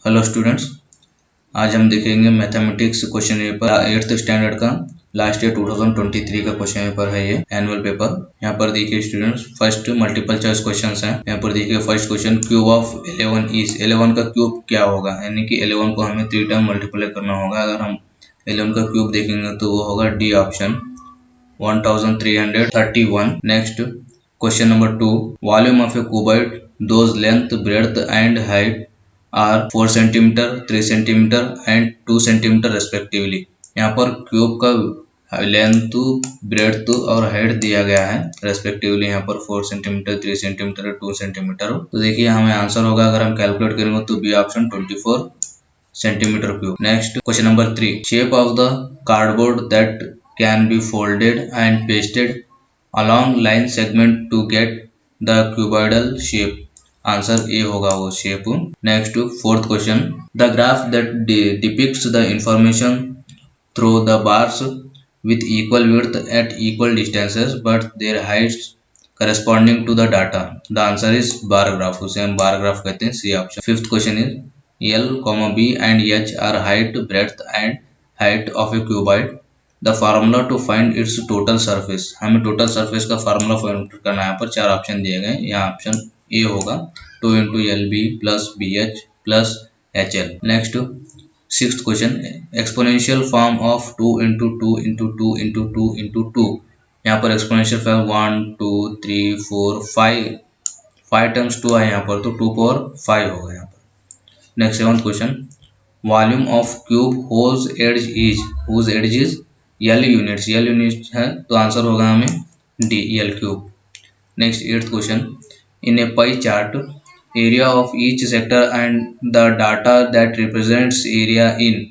Hello students, आज हम देखेंगे mathematics question paper 8th standard का लास्ट ईयर 2023 का क्वेश्चन पेपर है। ये एनुअल पेपर। यहाँ पर देखिए students, first multiple choice questions हैं। यहाँ पर देखिए first question, cube of 11 is 11 का क्यूब क्या होगा, यानी कि 11 को हमें 3 टाइम मल्टीप्लाई करना होगा। अगर हम 11 का क्यूब देखेंगे तो वो होगा D option 1331। Next question number 2, volume of a cuboid whose length breadth and height are 4 centimetre, 3 centimetre and 2 centimetre respectively. यहाँ पर क्यूब का लेंथ, ब्रेड्थ और हाइट दिया गया है रेस्पेक्टिवली। यहाँ पर 4 सेंटीमीटर, 3 सेंटीमीटर और 2 सेंटीमीटर। तो देखिए हमें आंसर होगा, अगर हम कैलकुलेट करेंगे तो B option 24 centimetre cube. Next question number 3, shape of the cardboard that can be folded and pasted along line segment to get the cuboidal shape। Answer A होगा वो शेप। Next fourth question, the graph that depicts the information through the bars with equal width at equal distances but their heights corresponding to the data। The answer is bar graph, उसे हम बार graph कहते हैं, C option. Fifth question is L, B and H are height, breadth and height of a cuboid। The formula to find its total surface. हमें total surface का formula find करना है। यहाँ पर 4 ऑप्शन दिए गए। यहाँ ऑप्शन ए होगा 2 × LB + BH + HL। Next sixth question, exponential form of 2 × 2 × 2 × 2 × 2। यहाँ पर एक्सपोनेंशियल फॉर्म 1 2 3 4 5 टाइम्स 2 है यहाँ पर, तो 2 पावर 5 होगा यहाँ पर। Next seventh question, volume of cube whose edge is L units. L units है तो आंसर होगा हमें D, L cube. Next eighth question, in a pie chart area of each sector and the data that represents area in,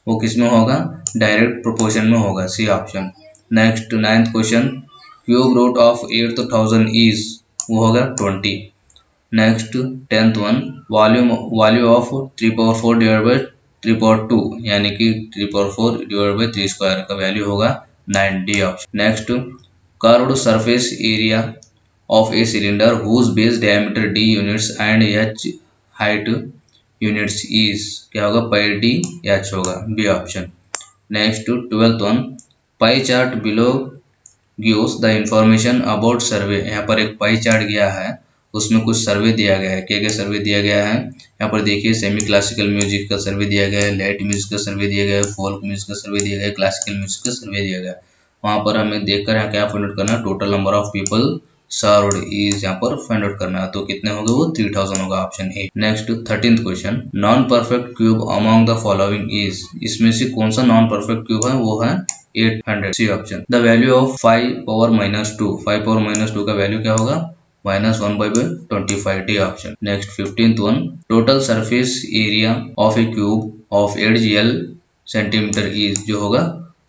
वो किस में होगा, direct proportion में होगा, C option. Next ninth question, cube root of 8000 is, वो होगा 20। Next tenth one, value of 3/4 divide by 3/2, यानी कि 3/4 डिवाइड बाई 3 स्क्वायर का वैल्यू होगा 9, D option. Next curved surface area of a cylinder whose base diameter d units and h height units is, क्या होगा, pi d h होगा, B option. Next twelfth one, pie chart below gives the information about survey. यहाँ पर एक pie chart गया है, उसमें कुछ सर्वे दिया गया है। क्या सर्वे दिया गया है, यहाँ पर देखिए सेमी क्लासिकल म्यूजिक का सर्वे दिया गया है, लाइट म्यूजिक का सर्वे दिया गया है, फोल्क म्यूजिक का सर्वे दिया गया है, क्लासिकल म्यूजिक का सर्वे दिया गया है। वहाँ पर हमें देखकर यहाँ क्या फाइंड आउट करना है, total number of people served is यहाँ पर फाइंड आउट करना है। तो कितने होंगे, वो 3000 होगा, option A. Next 13th question, non perfect cube among the following is, इसमें से कौन सा नॉन परफेक्ट क्यूब है, वो है 800, C option. The value of 5⁻², 5⁻² का वैल्यू क्या होगा, -1/25, D option. Next 15th one, total surface area of a cube of edge L centimetre is, जो होगा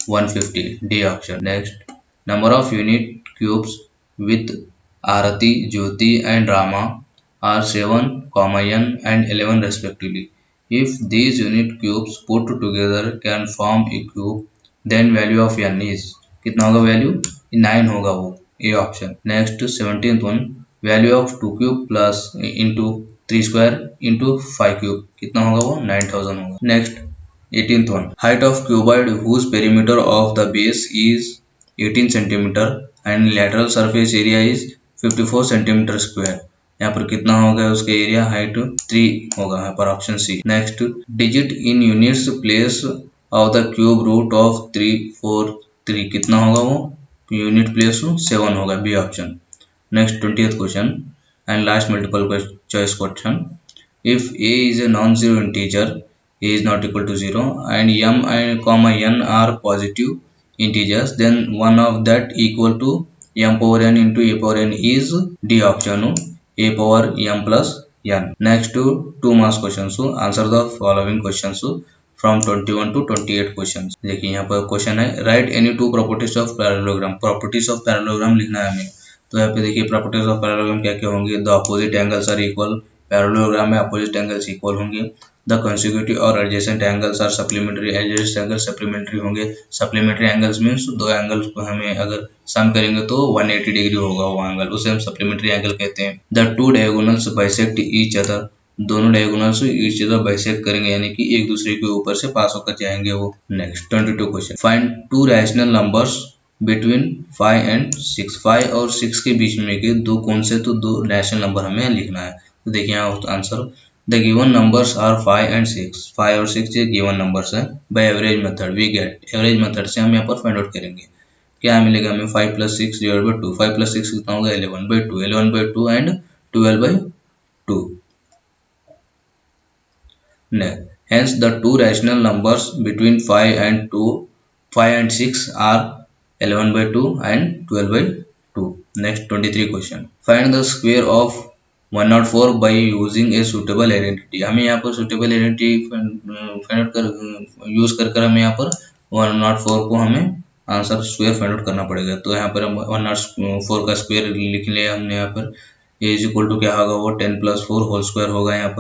150, D option. Next number of unit cubes with Aarti, Jyoti and Rama are 7, N and 11 respectively। If these unit cubes put together can form a cube, then value of n is, कितना होगा value, 9 होगा वो, A option. Next 17th one, value of 2 cube plus into 3 square into 5 cube, कितना होगा वो, 9000 होगा। Next 18th one, height of cuboid whose perimeter of the base is 18 centimetre and lateral surface area is 54 centimetre square. यहाँ पर कितना होगा उसका area, height 3 होगा यहाँ पर, option C. Next digit in units place of the cube root of 343, कितना होगा वो, यूनिट प्लेस 7 होगा, B option. Next 20th question and last multiple choice question, if a is a non-zero integer, a is not equal to 0 and m and n are positive integers, then one of that equal to m power n into a power n is, d option, a power m plus n। Next 2 marks questions, answer the following questions from 21 to 28 questions। देखिए यहाँ पर question है, right any 2 properties of parallelogram. Properties of parallelogram लिखना है हमें। तो यहाँ पे देखिए प्रॉपर्टीज ऑफ पैरेललोग्राम क्या क्या होंगे, the opposite angles are equal, parallelogram में अपोजिट एंगल्स इक्वल होंगे। द कंसेक्यूटिव और adjacent angles are supplementary, adjacent angles supplementary होंगे। सप्लीमेंट्री एंगल्स मीन्स 2 एंगल्स को हमें अगर सम करेंगे तो 180 डिग्री होगा वो एंगल, उसे हम सप्लीमेंट्री एंगल कहते हैं। The 2 diagonals bisect each other दोनों डायगोनल्स ईच अदर बाइसेक्ट करेंगे, यानी कि एक दूसरे के ऊपर से पास होकर जाएंगे वो। Next 22 question, find to rational numbers between 5 and 6। 5 और 6 के बीच में के दो कौन से, तो दो रैशनल नंबर हमें लिखना है। तो देखिए यहाँ answer, the given numbers are 5 and 6। 5 और 6 ये गिवन नंबर्स है। By average method we get, average method से हम यहाँ पर फाइंड आउट करेंगे। क्या मिलेगा हमें, 5 + 6 डिवाइड बाई 2। 5 + 6 कितना होगा, 11/2। 11/2 and 12/2। Hence the two rational numbers between 5 and 6 are 11/2 and 12/2. Next 23 question. Find the square of 104 by using a suitable identity. हमें यहाँ पर suitable identity फाइंड आउट कर यूज कर हमें यहाँ पर 104 को हमें आंसर स्क्वायर फाइंड आउट करना पड़ेगा। तो यहाँ पर हम 104 का स्क्वायर लिख लिया हमने। यहाँ पर a इज इक्वल टू क्या होगा, वो 10 + 4 होल स्क्वायर होगा। यहाँ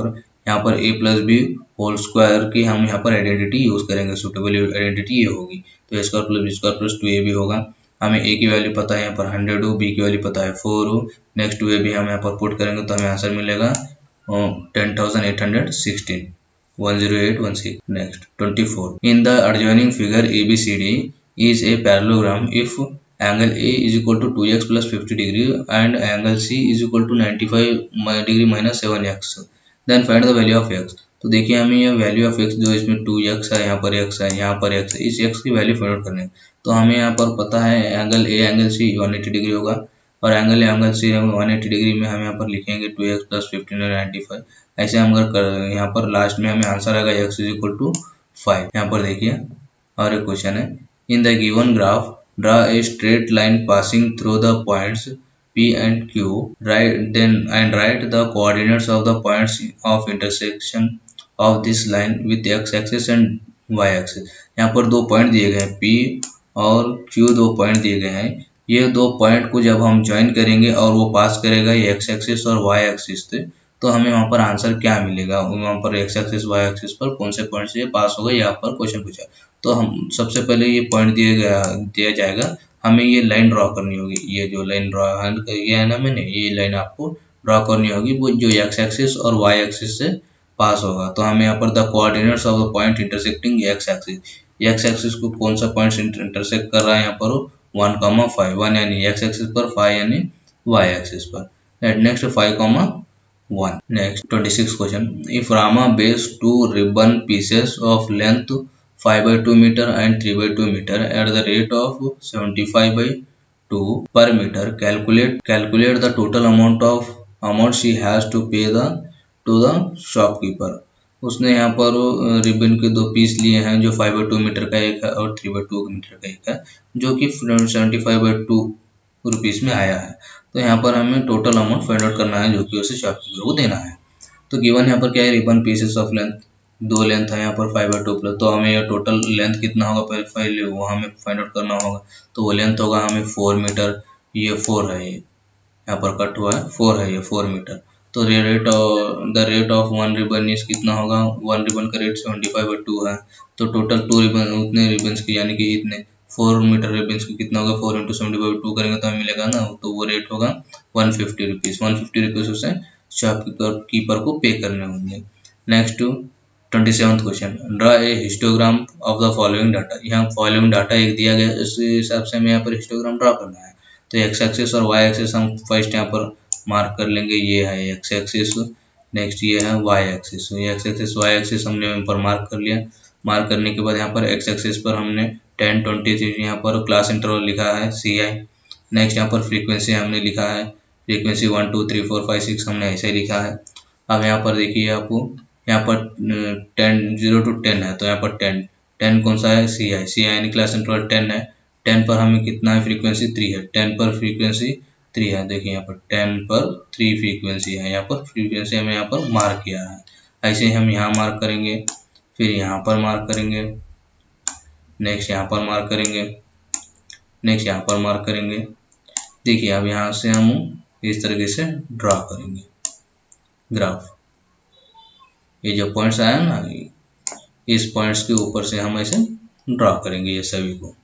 पर a + b होल स्क्वायर की हम यहाँ पर आइडेंटिटी यूज करेंगे। सुटेबल आइडेंटिटी ये होगी, तो a² + b² + 2ab होगा। हमें a की वैल्यू पता है यहाँ पर 100 हो, b की वैल्यू पता है 4 हो। नेक्स्ट 2ab हम यहाँ पर पुट करेंगे तो हमें आंसर मिलेगा 10,816, 10816। Next 24, in the adjoining figure ABCD is a parallelogram if angle A is equal to 2x + 50 degree and angle C is equal to 95 degree minus 7x, then find the value of x। तो देखिए हमें ये value of x जो इसमें 2x है, यहाँ पर x है, यहाँ पर x है, इस x की वैल्यू फाइंड आउट करनी है। तो हमें यहाँ पर पता है angle A angle C 180 degree होगा, और एंगल C 180 डिग्री में हम यहाँ पर लिखेंगे 2x + 15 और 95। ऐसे हम अगर यहाँ पर लास्ट में हमें आंसर आएगा x = 5। यहाँ पर देखिए और एक क्वेश्चन है, in the given graph draw a straight line passing through the points P and Q, write the coordinates of the points of intersection of this line with x-axis and y-axis। यहाँ पर दो point दिए गए हैं, P और Q दो point दिए गए हैं। ये दो पॉइंट को जब हम ज्वाइन करेंगे और वो पास करेगा ये x-axis और y-axis से, तो हमें वहाँ पर आंसर क्या मिलेगा, वहाँ पर x-axis y-axis पर कौन से पॉइंट से पास होगा, यहाँ पर क्वेश्चन पूछा। तो हम सबसे पहले ये पॉइंट दिया जाएगा, हमें ये लाइन ड्रॉ करनी होगी। ये जो लाइन ड्रॉ ये है ना, मैंने ये लाइन आपको ड्रॉ करनी होगी, वो जो एक्स एक्सिस और वाई एक्सिस से पास होगा। तो हमें यहाँ पर the coordinates of the point intersecting x axis को कौन सा पॉइंट इंटरसेक्ट कर रहा है, यहाँ पर 1,5, 1 यानी एक्स एक्सिस पर, 5 यानी वाई एक्सिस पर। Next 5,1। Next 26 question, if Rama base 2 ribbon pieces of length 5/2 meter and 3/2 meter at the rate of 75/2 per meter, calculate the total amount she has to pay to the shopkeeper। उसने यहाँ पर ribbon के दो piece लिए हैं, जो 5/2 metre का एक है और 3/2 मीटर का एक है, जो कि 75/2 रुपीस में आया है। तो यहाँ पर हमें टोटल अमाउंट फाइंड आउट करना है, जो कि उसे शॉपकीपर को देना है। तो गिवन यहाँ पर क्या है, रिबन पीसेस ऑफ लेंथ, दो लेंथ है यहाँ पर 5/2 प्लस, तो हमें यह टोटल लेंथ कितना होगा पहले वो हमें फाइंड आउट करना होगा। तो वो लेंथ होगा हमें 4 मीटर, ये 4 है, ये यहाँ पर कट हुआ है 4 है, ये 4 मीटर। तो the rate of one ribbon इस कितना होगा, वन रिबन का रेट 75/2 है। तो टोटल 2 रिबन, उतने रिबन्स की यानी कि इतने 4 मीटर रिबन्स की कितना होगा, 4 × 75/2 करेंगे तो हमें मिलेगा ना, तो वो रेट होगा 150 रुपीज़। 150 रुपीज़ उसे शॉपकीपर को पे करने होंगे। Next 27th question, draw a histogram of the following data. यहाँ फॉलोइंग डाटा एक दिया गया, इस हिसाब से हमें यहाँ पर हिस्टोग्राम ड्रा करना है। तो एक्स एक्सिस और वाई एक्सिस हम फर्स्ट यहाँ पर मार्क कर लेंगे, ये है एक्स एक्सिस, नेक्स्ट ये है वाई एक्सिस। ये एक्स एक्सिस वाई एक्सिस हमने यहाँ पर मार्क कर लिया। मार्क करने के बाद यहाँ पर एक्स एक्सिस पर हमने 10, 20 यहाँ पर क्लास इंटरवल लिखा है CI। नेक्स्ट यहाँ पर फ्रीक्वेंसी हमने लिखा है, फ्रीक्वेंसी 1 2 3 4 5 6 हमने ऐसे लिखा है। अब यहाँ पर देखिए आपको यहाँ पर 0 to 10 है, तो यहाँ पर 10 कौन सा है, CI यानी क्लास इंटरवल 10 है। 10 पर हमें कितना है, फ्रीक्वेंसी 3 है, 10 पर फ्रीक्वेंसी 3 है। देखिए यहाँ पर 10 पर 3 फ्रीक्वेंसी है, यहाँ पर फ्रीक्वेंसी हमें यहाँ पर मार्क किया है। ऐसे ही हम यहाँ मार्क करेंगे, फिर यहाँ पर मार्क करेंगे, नेक्स्ट यहाँ पर मार्क करेंगे, नेक्स्ट यहाँ पर मार्क करेंगे। देखिए अब यहाँ से हम इस तरीके से ड्रा करेंगे ग्राफ। ये जो पॉइंट्स आया ना, इस पॉइंट्स के ऊपर से हम ऐसे ड्रा करेंगे ये सभी को।